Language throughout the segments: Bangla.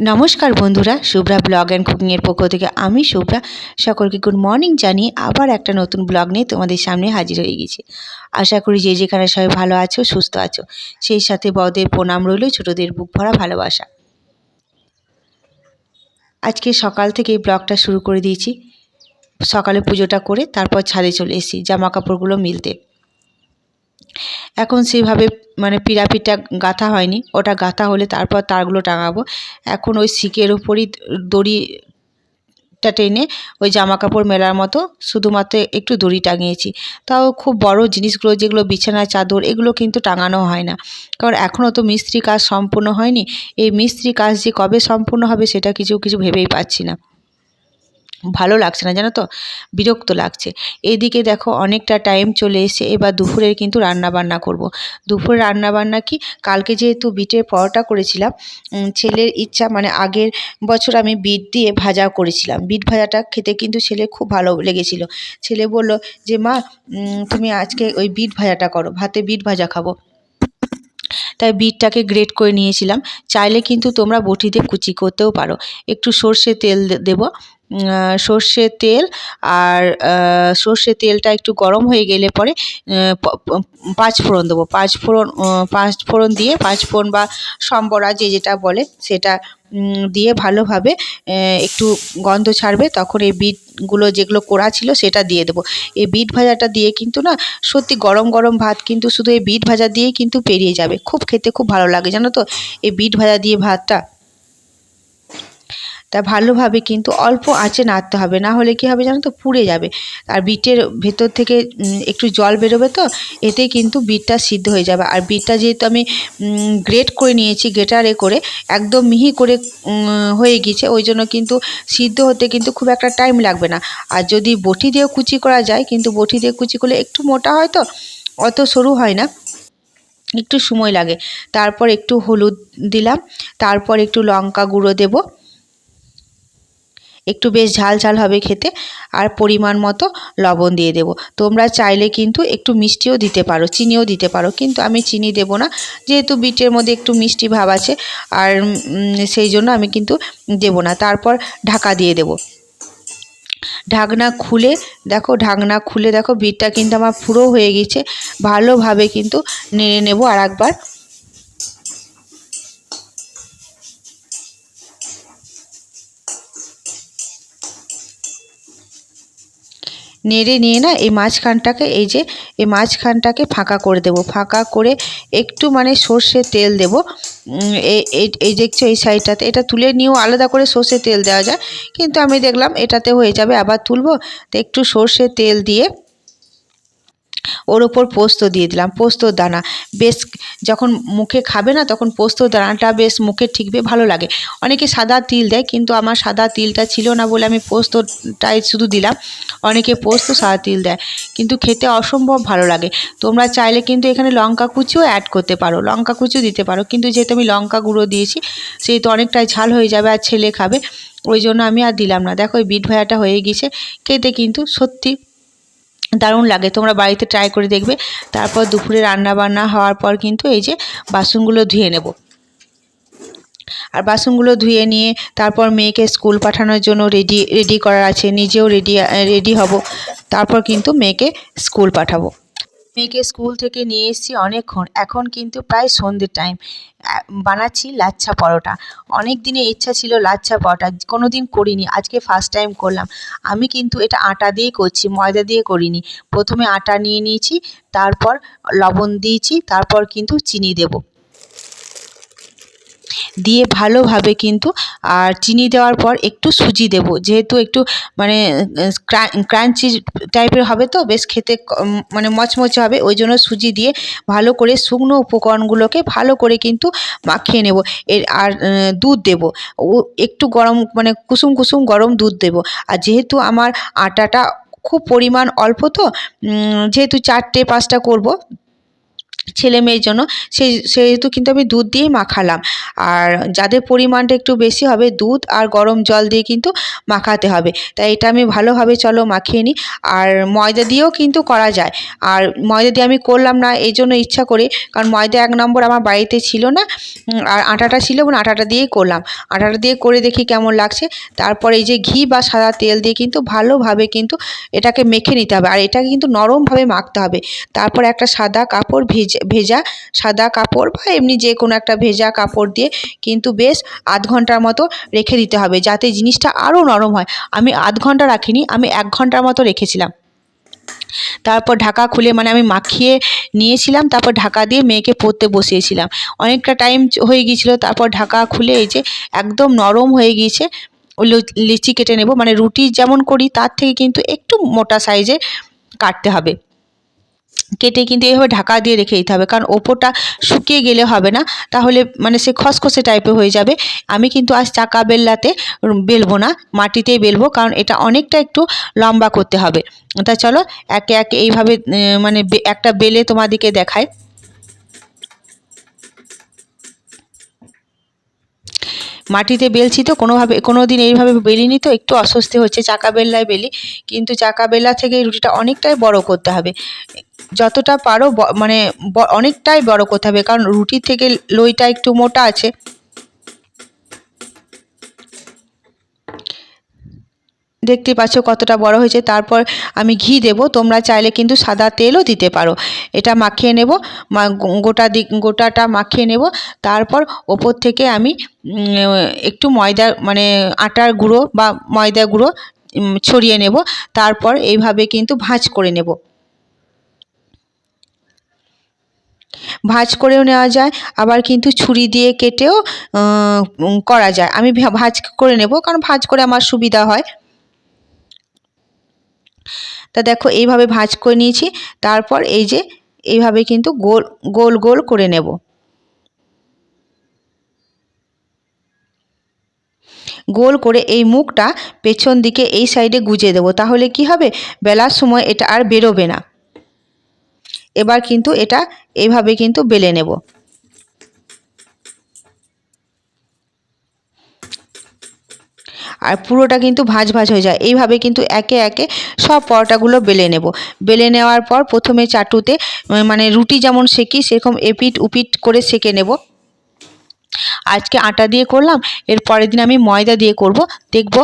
নমস্কার বন্ধুরা, শুভ্রা ব্লগ অ্যান্ড কুকিংয়ের পক্ষ থেকে আমি শুভ্রা সকলকে গুড মর্নিং জানিয়ে আবার একটা নতুন ব্লগ নিয়ে তোমাদের সামনে হাজির হয়ে গেছি। আশা করি যে যেখানে সবাই ভালো আছো, সুস্থ আছো, সেই সাথে বড়দের প্রণাম রইল, ছোটদের বুক ভরা ভালোবাসা। আজকে সকাল থেকে ব্লগটা শুরু করে দিয়েছি। সকালে পুজোটা করে তারপর ছাদে চলে এসেছি জামা কাপড়গুলো মিলতে। এখন সেভাবে পিরাপিটা গাঁথা হয়নি, ওটা গাঁথা হলে তারপর তারগুলো টাঙাবো। এখন ওই সিকের উপরই দড়িটা টেনে ওই জামা কাপড় মেলার মতো শুধুমাত্র একটু দড়ি টাঙিয়েছি। তাও খুব বড় জিনিসগুলো যেগুলো বিছানা চাদর এগুলো কিন্তু টাঙানো হয় না, কারণ এখনও তো মিস্ত্রি কাজ সম্পূর্ণ হয়নি। এই মিস্ত্রি কাজ যে কবে সম্পূর্ণ হবে সেটা কিছু ভেবেই পাচ্ছি না। ভালো লাগছে না, জানো তো, বিরক্ত লাগছে। এইদিকে দেখো অনেকটা টাইম চলে এসে এবার দুপুরের কিন্তু রান্না বান্না করব। দুপুরে রান্না বান্না কি, কালকে যেহেতু বিটের পরোটা করেছিলাম, ছেলের ইচ্ছা, আগের বছর আমি বিট দিয়ে ভাজা করেছিলাম। বিট ভাজাটা খেতে কিন্তু ছেলে খুব ভালো লেগেছিল। ছেলে বলল যে মা, তুমি আজকে ওই বিট ভাজাটা করো, ভাতে বিট ভাজা খাবো। তাই বিটটাকে গ্রেট করে নিয়েছিলাম। চাইলে কিন্তু তোমরা বটি দিয়ে কুচি করতেও পারো। একটু সর্ষে তেল দেব, সর্ষে তেল, আর সর্ষে তেলটা একটু গরম হয়ে গেলে পরে পাঁচফোড়ন দেবো। পাঁচফোড়ন দিয়ে, পাঁচফোড়ন বা সম্বরা যে যেটা বলে সেটা দিয়ে ভালোভাবে একটু গন্ধ ছাড়বে, তখন এই বিটগুলো যেগুলো করা ছিল সেটা দিয়ে দেবো। এই বিট ভাজাটা দিয়ে কিন্তু না, সত্যি গরম গরম ভাত কিন্তু শুধু এই বিট ভাজা দিয়েই কিন্তু পেরিয়ে যাবে। খুব খেতে খুব ভালো লাগে, জানো তো, এই বিট ভাজা দিয়ে ভাতটা। তা ভালোভাবে কিন্তু অল্প আঁচে নাড়তে হবে, না হলে কী হবে জানো তো, পুড়ে যাবে। আর বিটের ভেতর থেকে একটু জল বেরোবে, তো এতেই কিন্তু বিটটা সিদ্ধ হয়ে যাবে। আর বিটটা যেহেতু আমি গ্রেট করে নিয়েছি, গ্রেটারে করে একদম মিহি করে হয়ে গিয়েছে, ওই জন্য কিন্তু সিদ্ধ হতে কিন্তু খুব একটা টাইম লাগবে না। আর যদি বটি দিয়েও কুচি করা যায়, কিন্তু বটি দিয়ে কুচি করলে একটু মোটা হয়, তো অত সরু হয় না, একটু সময় লাগে। তারপর একটু হলুদ দিলাম, তারপর একটু লঙ্কা গুঁড়ো দেবো, একটু বেশ ঝাল ঝাল হবে খেতে। আর পরিমাণ মতো লবণ দিয়ে দেবো। তোমরা চাইলে কিন্তু একটু মিষ্টিও দিতে পারো, চিনিও দিতে পারো, কিন্তু আমি চিনি দেব না, যেহেতু বিটের মধ্যে একটু মিষ্টি ভাব আছে, আর সেই জন্য আমি কিন্তু দেব না। তারপর ঢাকা দিয়ে দেব। ঢাকনা খুলে দেখো বিটটা কিন্তু আমার পুরো হয়ে গেছে। ভালোভাবে কিন্তু নেড়ে নেব আর একবার। নেড়ে নিয়ে না এই মাঝখানটাকে ফাঁকা করে দেব। ফাঁকা করে একটু সর্ষের তেল দেব। এই দেখছো এই সাইডটাতে, এটা তুলে নিয়েও আলাদা করে সর্ষের তেল দেওয়া যায়, কিন্তু আমি দেখলাম এটাতে হয়ে যাবে, আবার তুলবো, তো একটু সর্ষের তেল দিয়ে ওর ওপর পোস্ত দিয়ে দিলাম। পোস্তর দানা বেশ, যখন মুখে খাবে না তখন পোস্তর দানাটা বেশ মুখে ঠিকবে, ভালো লাগে। অনেকে সাদা তিল দেয়, কিন্তু আমার সাদা তিলটা ছিল না বলে আমি পোস্তটাই শুধু দিলাম। অনেকে পোস্ত সাদা তিল দেয়, কিন্তু খেতে অসম্ভব ভালো লাগে। তোমরা চাইলে কিন্তু এখানে লঙ্কা কুচিও অ্যাড করতে পারো, লঙ্কা কুচিও দিতে পারো, কিন্তু যেহেতু আমি লঙ্কা গুঁড়ো দিয়েছি সেহেতু অনেকটাই ঝাল হয়ে যাবে, আর ছেলে খাবে, ওই জন্য আমি আর দিলাম না। দেখো এই বিট ভাজাটা হয়ে গেছে, খেতে কিন্তু সত্যি দারুণ লাগে, তোমরা বাড়িতে ট্রাই করে দেখবে। তারপর দুপুরে রান্না বান্না হওয়ার পর কিন্তু এই যে বাসনগুলো ধুয়ে নেব। আর বাসনগুলো ধুয়ে নিয়ে তারপর মেয়েকে স্কুল পাঠানোর জন্য রেডি করার আছে, নিজেও রেডি হব। তারপর কিন্তু মেয়েকে স্কুল পাঠাবো। মেয়েকে স্কুল থেকে নিয়ে এসেছি অনেকক্ষণ, এখন কিন্তু প্রায় সন্ধ্যের টাইম। বানাচ্ছি লাচ্ছা পরোটা। অনেক দিনে ইচ্ছা ছিল লাচ্ছা পরোটা, কোনো দিন করিনি, আজকে ফার্স্ট টাইম করলাম। আমি কিন্তু এটা আটা দিয়েই করছি, ময়দা দিয়ে করিনি। প্রথমে আটা নিয়ে নিয়েছি, তারপর লবণ দিয়েছি, তারপর কিন্তু চিনি দেবো, দিয়ে ভালোভাবে কিন্তু, আর চিনি দেওয়ার পর একটু সুজি দেব, যেহেতু একটু ক্রাঞ্চি টাইপের হবে, তো বেশ খেতে মচমচে হবে, ওই জন্য সুজি দিয়ে ভালো করে শুকনো উপকরণগুলোকে ভালো করে কিন্তু মাখিয়ে নেব। আর দুধ দেব, ও একটু গরম কুসুম কুসুম গরম দুধ দেব। আর যেহেতু আমার আটাটা খুব পরিমাণ অল্প, তো যেহেতু 4-5টা করব, ছেলে মেয়ের জন্য, সেহেতু কিন্তু আমি দুধ দিয়েই মাখালাম। আর যাদের পরিমাণটা একটু বেশি হবে, দুধ আর গরম জল দিয়ে কিন্তু মাখাতে হবে। তাই এটা আমি ভালোভাবে চলো মাখিয়ে নিই। আর ময়দা দিয়েও কিন্তু করা যায়, আর ময়দা দিয়ে আমি করলাম না এই জন্য ইচ্ছা করে, কারণ ময়দা 1 নম্বর আমার বাড়িতে ছিল না, আর আটাটা ছিল, এবং আটাটা দিয়েই করলাম। আটাটা দিয়ে করে দেখি কেমন লাগছে। তারপর এই যে ঘি বা সাদা তেল দিয়ে কিন্তু ভালোভাবে কিন্তু এটাকে মেখে নিতে হবে, আর এটাকে কিন্তু নরমভাবে মাখতে হবে। তারপর একটা সাদা কাপড়, ভেজা সাদা কাপড় বা এমনি যে কোনো একটা ভেজা কাপড় দিয়ে কিন্তু বেশ আধ ঘন্টার মতো রেখে দিতে হবে, যাতে জিনিসটা আরও নরম হয়। আমি আধ ঘন্টা রাখিনি, আমি 1 ঘন্টার মতো রেখেছিলাম। তারপর ঢাকা খুলে, মানে আমি মাখিয়ে নিয়েছিলাম, তারপর ঢাকা দিয়ে মেয়েকে পড়তে বসিয়েছিলাম। অনেকটা টাইম হয়ে গিয়েছিল, তারপর ঢাকা খুলে এই যে একদম নরম হয়ে গিয়েছে। লিচি কেটে নেব, মানে রুটি যেমন করি তার থেকে কিন্তু একটু মোটা সাইজে কাটতে হবে। কেটে কিন্তু এইভাবে ঢাকা দিয়ে রেখে দিতে হবে, কারণ ওপরটা শুকিয়ে গেলে হবে না, তাহলে মানে সে খসখসে টাইপের হয়ে যাবে। আমি কিন্তু আজ চাকা বেল্লাতে বেলবো না, মাটিতেই বেলবো, কারণ এটা অনেকটা একটু লম্বা করতে হবে। তা চলো একে একে এইভাবে মানে একটা বেলে তোমাদেরকে দেখায়। মাটিতে বেলছি তো, কোনো দিন এইভাবে বেলিনি, তো একটু অস্বস্তি হচ্ছে। চাকা বেল্লায় বেলি, কিন্তু চাকা বেল্লা থেকে রুটিটা অনেকটাই বড় করতে হবে। যতটা পারো মানে অনেকটাই বড় করতে হবে, কারণ রুটির থেকে লইটা একটু মোটা আছে। দেখতে পাচ্ছ কতটা বড় হয়েছে। তারপর আমি ঘি দেব, তোমরা চাইলে কিন্তু সাদা তেলও দিতে পারো। এটা মাখিয়ে নেব, গোটাটা মাখিয়ে নেব। তারপর ওপর থেকে আমি একটু ময়দা, মানে আটার গুঁড়ো বা ময়দা গুঁড়ো ছড়িয়ে নেব। তারপর এইভাবে কিন্তু ভাঁজ করে নেব। ভাঁজ করেও নেওয়া যায়, আবার কিন্তু ছুরি দিয়ে কেটেও করা যায়। আমি ভাঁজ করে নেব, কারণ ভাঁজ করে আমার সুবিধা হয়। তা দেখো এইভাবে ভাঁজ করে নিয়েছি। তারপর এই যে এইভাবে কিন্তু গোল গোল করে নেব। গোল করে এই মুখটা পেছন দিকে এই সাইডে গুজে দেবো, তাহলে কি হবে, বেলার সময় এটা আর বেরোবে না। এবার কিন্তু এটা এইভাবে কিন্তু বেলে নেব। আর পুরোটা কিন্তু ভাঁজ ভাঁজ হয়ে যায়। এইভাবে কিন্তু একে একে সব পরোটাগুলো বেলে নেব। বেলে নেওয়ার পর প্রথমে চাটুতে, মানে রুটি যেমন সেঁকি সেরকম এপিঠ উপিঠ করে সেঁকে নেব। আজকে আটা দিয়ে করলাম, এর পরের দিন আমি ময়দা দিয়ে করব, দেখব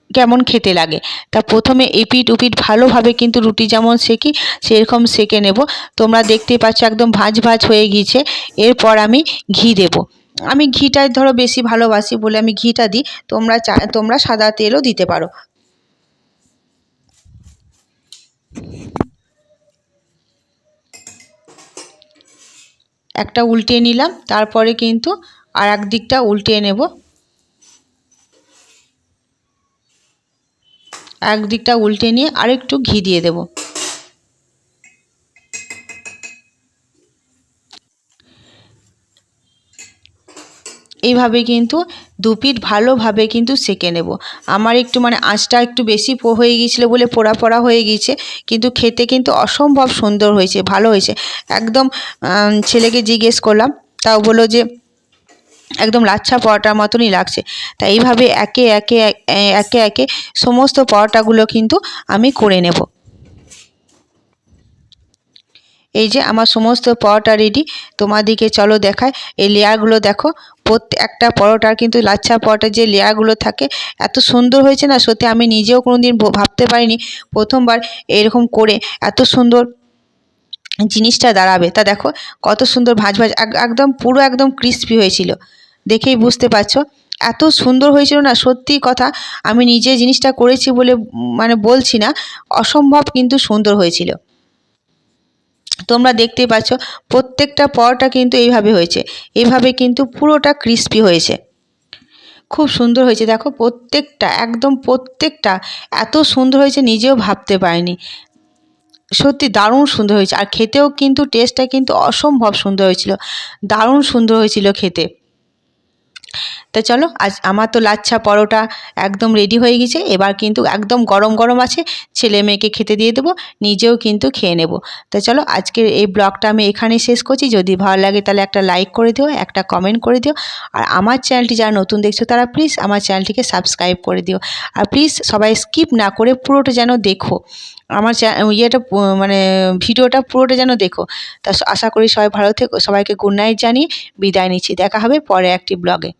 কেমন খেতে লাগে। তা প্রথমে এপিঠ উপিঠ ভালোভাবে কিন্তু রুটি যেমন সেঁকি সেরকম সেঁকে নেব। তোমরা দেখতেই পাচ্ছ একদম ভাঁজ ভাঁজ হয়ে গিয়েছে। এরপর আমি ঘি দেব। আমি ঘিটাই ধরো বেশি ভালোবাসি বলে আমি ঘিটা দিই। তোমরা সাদা তেলও দিতে পারো। একটা উল্টিয়ে নিলাম, তারপরে কিন্তু আর এক দিকটা উল্টিয়ে নেব। একদিকটা উল্টে নিয়ে আরেকটু ঘি দিয়ে দেব। এইভাবে কিন্তু দুপিঠ ভালোভাবে কিন্তু সেঁকে নেব। আমার একটু মানে আঁচটা একটু বেশি হয়ে গিয়েছিলো বলে পোড়া পোড়া হয়ে গিয়েছে, কিন্তু খেতে কিন্তু অসম্ভব সুন্দর হয়েছে, ভালো হয়েছে একদম। ছেলেকে জিজ্ঞেস করলাম, তাও বললো যে একদম লাচ্ছা পরোটার মতনই লাগছে। তাই এইভাবে একে একে একে একে সমস্ত পরোটাগুলো কিন্তু আমি করে নেব। এই যে আমার সমস্ত পরোটা রেডি, তোমাদেরকে চলো দেখায়। এই লেয়ারগুলো দেখো, প্রত্যেকটা পরোটার কিন্তু লাচ্ছা পরোটার যে লেয়ারগুলো থাকে এত সুন্দর হয়েছে না, সত্যি আমি নিজেও কোনোদিন ভাবতে পারিনি প্রথমবার এরকম করে এত সুন্দর জিনিসটা দাঁড়াবে। তা দেখো কত সুন্দর ভাঁজ ভাঁজ, একদম পুরো একদম ক্রিস্পি হয়েছিল, দেখেই বুঝতে পারছো এত সুন্দর হয়েছিল না। সত্যি কথা, আমি নিজে জিনিসটা করেছি বলে মানে বলছি না, অসম্ভব কিন্তু সুন্দর হয়েছিল। তোমরা দেখতেই পাচ্ছ প্রত্যেকটা পরোটা কিন্তু এইভাবে হয়েছে, এইভাবে কিন্তু পুরোটা ক্রিস্পি হয়েছে, খুব সুন্দর হয়েছে। দেখো প্রত্যেকটা একদম প্রত্যেকটা এত সুন্দর হয়েছে নিজেও ভাবতে পারিনি। সত্যি দারুণ সুন্দর হয়েছে, আর খেতেও কিন্তু টেস্টটা কিন্তু অসম্ভব সুন্দর হয়েছিল, দারুণ সুন্দর হয়েছিল খেতে। তো চলো, আজ আমার তো লাচ্ছা পরোটা একদম রেডি হয়ে গেছে। এবার কিন্তু একদম গরম গরম আছে, ছেলে মেয়েকে খেতে দিয়ে দেবো, নিজেও কিন্তু খেয়ে নেব। তো চলো, আজকের এই ব্লগটা আমি এখানেই শেষ করছি। যদি ভালো লাগে তাহলে একটা লাইক করে দিও, একটা কমেন্ট করে দিও। আর আমার চ্যানেলটি যারা নতুন দেখছো তারা প্লিজ আমার চ্যানেলটিকে সাবস্ক্রাইব করে দিও। আর প্লিজ সবাই স্কিপ না করে পুরোটা যেন দেখো, আমার মানে ভিডিওটা পুরোটা যেন দেখো। তা আশা করি সবাই ভালো থেকো। সবাইকে গুড নাইট জানিয়ে বিদায় নিচ্ছি। দেখা হবে পরে একটি ব্লগে।